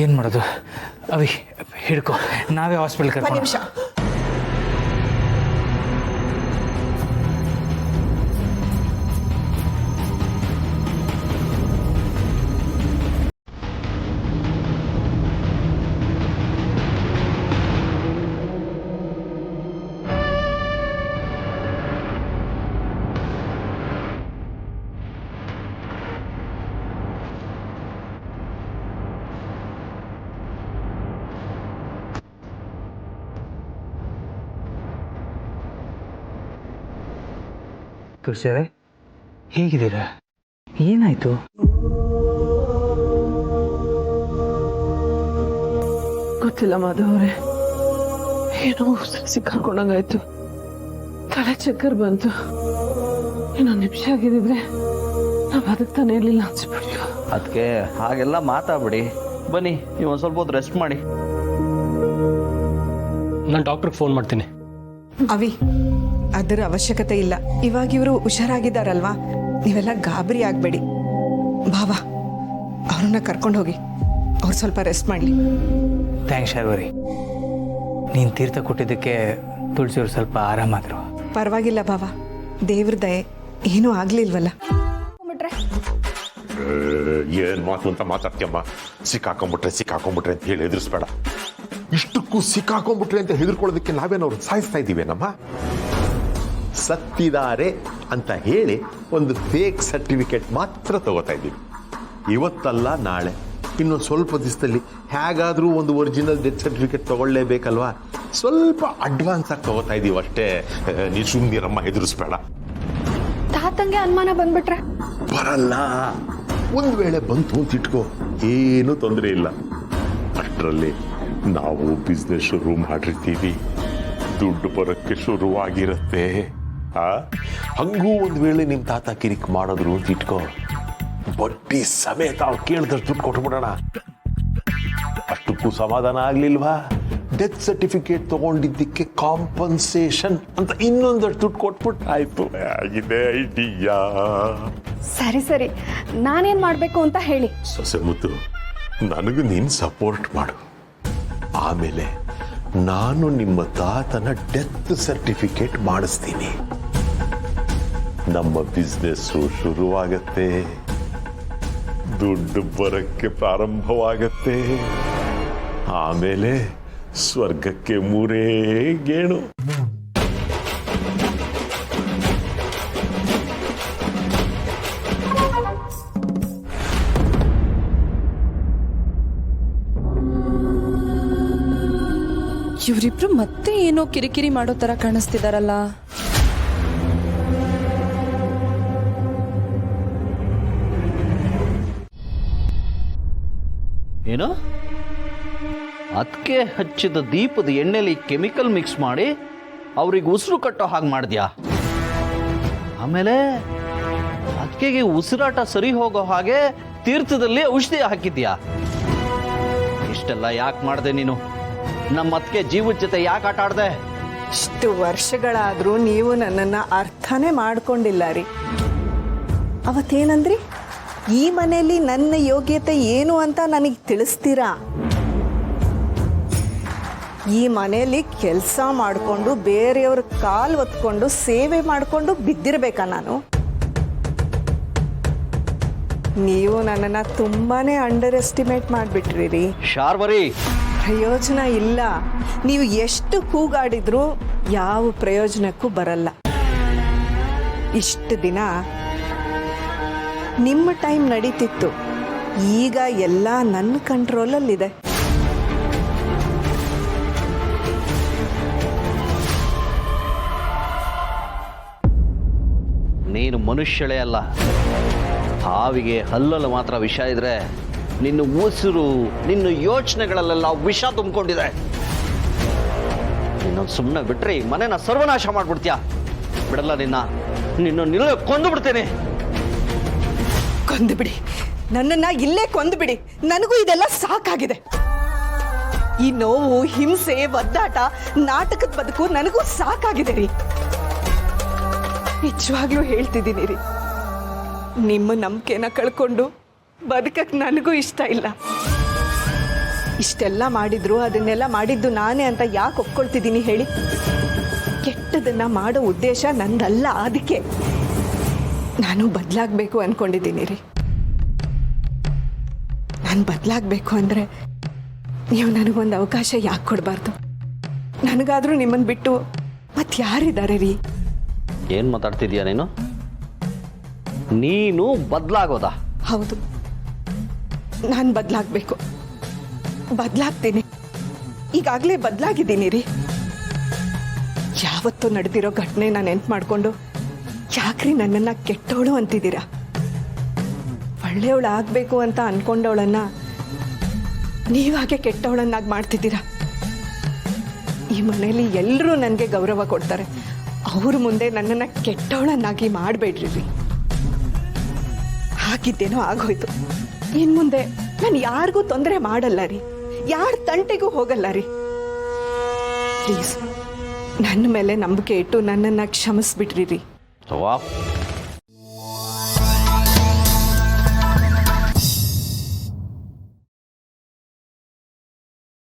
ಏನು ಮಾಡೋದು? ಅವಿ ಹಿಡ್ಕೊ, ನಾವೇ ಹಾಸ್ಪಿಟಲ್ ಕರ್ಕೊಂಡು. ನಿಮಿಷ. ತುಳಸಿಯವರೇ, ಹೇಗಿದ್ದೀರಾ? ಏನಾಯಿತು? ಗೊತ್ತಿಲ್ಲ ಮಾಧವರೇ, ಏನೋ ಸಿಕ್ಕಾಕೊಂಡಂಗಾಯ್ತು. ತಲೆ ಚಕ್ಕರ್ ಬಂತು. ಇನ್ನೊಂದು ನಿಮಿಷ ಆಗಿದ್ರೆ ನಾವು ಬದುಕ್ತಾನೆ ಇರಲಿಲ್ಲ ಅನ್ಸ್ಬಿಡ್ತು. ಅದಕ್ಕೆ ಹಾಗೆಲ್ಲ ಮಾತಾಡ್ಬಿಡಿ. ಬನ್ನಿ, ನೀವು ಒಂದು ಸ್ವಲ್ಪ ಹೊತ್ತು ರೆಸ್ಟ್ ಮಾಡಿ. ನಾನು ಡಾಕ್ಟ್ರಿಗೆ ಫೋನ್ ಮಾಡ್ತೀನಿ. ಅವಿ, ಅದರ ಅವಶ್ಯಕತೆ ಇಲ್ಲ. ಇವಾಗ ಇವರು ಹುಷಾರಾಗಿದ್ದಾರಲ್ವಾ, ನೀವೆಲ್ಲ ಗಾಬರಿ ಆಗಬೇಡಿ. ಬಾಬಾ, ಅವ್ರನ್ನ ಕರ್ಕೊಂಡು ಹೋಗಿ, ಅವ್ರು ಸ್ವಲ್ಪ ರೆಸ್ಟ್ ಮಾಡಲಿ. ಥ್ಯಾಂಕ್ಸ್ ಶಾರ್ವರಿ, ನೀನು ತೀರ್ಥ ಕೊಟ್ಟಿದ್ದಕ್ಕೆ ತುಳಸಿಯವ್ರು ಸ್ವಲ್ಪ ಆರಾಮಾದ್ರು. ಪರವಾಗಿಲ್ಲ ಬಾಬಾ, ದೇವ್ರ ದಯೆ, ಏನೂ ಆಗ್ಲಿಲ್ವಲ್ಲ. ಏನ್ ಮಾತು ಅಂತ ಮಾತಾಡ್ತೀಯಮ್ಮ? ಸಿಕ್ಕಾಕೊಂಡ್ಬಿಟ್ರೆ ಅಂತ ಹೇಳಿ ಹೆದರ್ಸ್ಬೇಡ. ಇಷ್ಟಕ್ಕೂ ಸಿಕ್ಕಾಕೊಂಡ್ಬಿಟ್ರೆ ಅಂತ ಹೆದರ್ಕೊಳ್ಳೋದಕ್ಕೆ ನಾವೇನವ್ರು ಸಾಯಿಸ್ತಾ ಇದ್ದೀವೇನಮ್ಮ? ಸತ್ತಿದ್ದಾರೆ ಅಂತ ಹೇಳಿ ಒಂದು ಫೇಕ್ ಸರ್ಟಿಫಿಕೇಟ್ ಮಾತ್ರ ತಗೋತಾ ಇದ್ದೀವಿ. ಇವತ್ತಲ್ಲ ನಾಳೆ, ಇನ್ನೊಂದು ಸ್ವಲ್ಪ ದಿವಸದಲ್ಲಿ ಹೇಗಾದರೂ ಒಂದು ಒರಿಜಿನಲ್ ಡೆತ್ ಸರ್ಟಿಫಿಕೇಟ್ ತಗೊಳ್ಳೇಬೇಕಲ್ವಾ? ಸ್ವಲ್ಪ ಅಡ್ವಾನ್ಸ್ ಆಗಿ ತಗೋತಾ ಇದ್ದೀವಿ ಅಷ್ಟೇ. ನೀ ಸುಮ್ಮನಿರಮ್ಮ, ಹೆದರ್ಸ್ಬೇಡ. ತಾತಂಗೆ ಅನುಮಾನ ಬಂದ್ಬಿಟ್ರೆ? ಬರಲ್ಲ. ಒಂದು ವೇಳೆ ಬಂತು ಅಂತ ಇಟ್ಕೋ, ಏನು ತೊಂದರೆ ಇಲ್ಲ. ಅಷ್ಟರಲ್ಲಿ ನಾವು ಬಿಸ್ನೆಸ್ ಶುರು ಮಾಡಿರ್ತೀವಿ, ದುಡ್ಡು ಬರೋಕ್ಕೆ ಶುರುವಾಗಿರುತ್ತೆ. ಹಂಗೂ ಒಂದು ವೇಳೆ ನಿಮ್ಮ ತಾತ ಕಿರಿಕ್ ಮಾಡಿದ್ರು ಅಂತ ಇಟ್ಕೋ, ಬಡ್ಡಿ ಸಮೇತ ಅವ್ರು ಕೇಳಿದಷ್ಟು ದುಡ್ಡು ಕೊಟ್ಬಿಡೋಣ. ಅಷ್ಟಕ್ಕೂ ಸಮಾಧಾನ ಆಗ್ಲಿಲ್ವಾ? ಡೆತ್ ಸರ್ಟಿಫಿಕೇಟ್ ತಗೊಂಡಿದ್ದಕ್ಕೆ ಕಾಂಪನ್ಸೇಷನ್ ಅಂತ ಇನ್ನೊಂದಷ್ಟು ದುಡ್ಡು ಕೊಟ್ಬಿಟ್ಟು ಆಯ್ತು. ಆಗಿದೆ ಐಡಿಯಾ. ಸರಿ, ನಾನೇನ್ ಮಾಡ್ಬೇಕು ಅಂತ ಹೇಳಿ. ಸೊಸೆ ಮುದ್ದು, ನನಗೂ ನೀನು ಸಪೋರ್ಟ್ ಮಾಡು. ಆಮೇಲೆ ನಾನು ನಿಮ್ಮ ತಾತನ ಡೆತ್ ಸರ್ಟಿಫಿಕೇಟ್ ಮಾಡಿಸ್ತೀನಿ. ನಮ್ಮ ಬಿಸ್ನೆಸ್ಸು ಶುರುವಾಗತ್ತೆ, ದುಡ್ಡು ಬರಕ್ಕೆ ಪ್ರಾರಂಭವಾಗತ್ತೆ. ಆಮೇಲೆ ಸ್ವರ್ಗಕ್ಕೆ 3 ಗೇಣು. ಇವರಿಬ್ರು ಮತ್ತೆ ಏನೋ ಕಿರಿಕಿರಿ ಮಾಡೋ ತರ ಕಾಣಿಸ್ತಿದಾರಲ್ಲ. ಏನು? ಅದಕ್ಕೆ ಹಚ್ಚಿದ ದೀಪದ ಎಣ್ಣೆಲಿ ಕೆಮಿಕಲ್ ಮಿಕ್ಸ್ ಮಾಡಿ ಅವ್ರಿಗೆ ಉಸಿರು ಕಟ್ಟೋ ಹಾಗೆ ಮಾಡಿದ್ಯಾ? ಆಮೇಲೆ ಅದಕ್ಕೆ ಉಸಿರಾಟ ಸರಿ ಹೋಗೋ ಹಾಗೆ ತೀರ್ಥದಲ್ಲಿ ಔಷಧಿ ಹಾಕಿದ್ಯಾ? ಇಷ್ಟೆಲ್ಲ ಯಾಕೆ ಮಾಡಿದೆ ನೀನು? ನಮ್ಮ ಅದಕ್ಕೆ ಜೀವದ ಜೊತೆ ಯಾಕೆ ಆಟ ಆಡ್ದೆ? ಇಷ್ಟು ವರ್ಷಗಳಾದ್ರೂ ನೀವು ನನ್ನನ್ನ ಅರ್ಥನೇ ಮಾಡ್ಕೊಂಡಿಲ್ಲ ರೀ. ಅವತ್ತೇನಂದ್ರಿ, ಈ ಮನೆಯಲ್ಲಿ ನನ್ನ ಯೋಗ್ಯತೆ ಏನು ಅಂತ ನನಗೆ ತಿಳಿಸ್ತೀರಾ? ಈ ಮನೆಯಲ್ಲಿ ಕೆಲಸ ಮಾಡಿಕೊಂಡು ಬೇರೆಯವ್ರ ಕಾಲು ಒತ್ಕೊಂಡು ಸೇವೆ ಮಾಡಿಕೊಂಡು ಬಿದ್ದಿರ್ಬೇಕಾ ನಾನು? ನೀವು ನನ್ನನ್ನು ತುಂಬಾನೇ ಅಂಡರ್ ಎಸ್ಟಿಮೇಟ್ ಮಾಡಿಬಿಟ್ರಿ ರೀ. ಶಾರ್ವರಿ, ಪ್ರಯೋಜನ ಇಲ್ಲ. ನೀವು ಎಷ್ಟು ಕೂಗಾಡಿದ್ರೂ ಯಾವ ಪ್ರಯೋಜನಕ್ಕೂ ಬರಲ್ಲ. ಇಷ್ಟು ದಿನ ನಿಮ್ಮ ಟೈಮ್ ನಡೀತಿತ್ತು, ಈಗ ಎಲ್ಲ ನನ್ನ ಕಂಟ್ರೋಲಲ್ಲಿದೆ. ನೀನು ಮನುಷ್ಯಳೇ ಅಲ್ಲ, ಹಾವಿಗೆ ಹಲ್ಲಲ್ಲಿ ಮಾತ್ರ ವಿಷ ಇದ್ರೆ ನಿನ್ನ ಉಸಿರು, ನಿನ್ನ ಯೋಚನೆಗಳಲ್ಲೆಲ್ಲ ವಿಷ ತುಂಬಿಕೊಂಡಿದೆ. ನಿನ್ನ ಸುಮ್ಮನೆ ಬಿಟ್ರೆ ಈ ಮನೆನ ಸರ್ವನಾಶ ಮಾಡ್ಬಿಡ್ತೀಯ. ಬಿಡಲ್ಲ ನಿನ್ನ ಕೊಂದು ಬಿಡ್ತೇನೆ. ಕೊಂದು ಬಿಡಿ, ನನ್ನನ್ನ ಇಲ್ಲೇ ಕೊಂದು ಬಿಡಿ. ನನಗೂ ಇದೆಲ್ಲ ಸಾಕಾಗಿದೆ. ಈ ನೋವು, ಹಿಂಸೆ, ಒದ್ದಾಟ, ನಾಟಕದ ಬದುಕು ನನಗೂ ಸಾಕಾಗಿದೆ ರೀ. ನಿಜವಾಗ್ಲೂ ಹೇಳ್ತಿದ್ದೀನಿ ರೀ, ನಿಮ್ಮ ನಂಬಿಕೆನ ಕಳ್ಕೊಂಡು ಬದುಕಕ್ಕೆ ನನಗೂ ಇಷ್ಟ ಇಲ್ಲ. ಇಷ್ಟೆಲ್ಲ ಮಾಡಿದ್ರು ಅದನ್ನೆಲ್ಲ ಮಾಡಿದ್ದು ನಾನೇ ಅಂತ ಯಾಕೆ ಒಪ್ಕೊಳ್ತಿದ್ದೀನಿ ಹೇಳಿ? ಕೆಟ್ಟದನ್ನ ಮಾಡೋ ಉದ್ದೇಶ ನಂದಲ್ಲ. ಅದಕ್ಕೆ ನಾನು ಬದಲಾಗಬೇಕು ಅನ್ಕೊಂಡಿದ್ದೀನಿ ರೀ. ನಾನು ಬದಲಾಗಬೇಕು ಅಂದರೆ ನೀವು ನನಗೊಂದು ಅವಕಾಶ ಯಾಕೆ ಕೊಡಬಾರ್ದು? ನನಗಾದರೂ ನಿಮ್ಮನ್ನು ಬಿಟ್ಟು ಮತ್ತೆ ಯಾರಿದ್ದಾರೆ ರೀ? ಏನು ಮಾತಾಡ್ತಿದ್ಯಾ ನೀನು? ನೀನು ಬದಲಾಗೋದಾ? ಹೌದು, ನಾನು ಬದಲಾಗಬೇಕು. ಬದಲಾಗ್ತೀನಿ. ಈಗಾಗಲೇ ಬದಲಾಗಿದ್ದೀನಿ ರೀ. ಯಾವತ್ತೂ ನಡೆದಿರೋ ಘಟನೆ ನಾನು ನೆನ್ಪು ಮಾಡಿಕೊಂಡು ಯಾಕ್ರಿ ನನ್ನನ್ನು ಕೆಟ್ಟವಳು ಅಂತಿದ್ದೀರಾ? ಒಳ್ಳೆಯವಳು ಆಗಬೇಕು ಅಂತ ಅನ್ಕೊಂಡವಳನ್ನ ನೀವಾಗೆ ಕೆಟ್ಟವಳನ್ನಾಗಿ ಮಾಡ್ತಿದ್ದೀರಾ. ಈ ಮನೆಯಲ್ಲಿ ಎಲ್ಲರೂ ನನಗೆ ಗೌರವ ಕೊಡ್ತಾರೆ. ಅವ್ರ ಮುಂದೆ ನನ್ನನ್ನು ಕೆಟ್ಟವಳನ್ನಾಗಿ ಮಾಡಬೇಡ್ರಿ ರೀ. ಹಾಗಿದ್ದೇನೋ ಆಗೋಯ್ತು. ಇನ್ನು ಮುಂದೆ ನಾನು ಯಾರಿಗೂ ತೊಂದರೆ ಮಾಡಲ್ಲ ರೀ. ಯಾರ ತಂಟೆಗೂ ಹೋಗಲ್ಲ ರೀ. ಪ್ಲೀಸ್ ನನ್ನ ಮೇಲೆ ನಂಬಿಕೆ ಇಟ್ಟು ನನ್ನನ್ನು ಕ್ಷಮಿಸ್ಬಿಟ್ರಿ ರೀ. ವಾಹ್,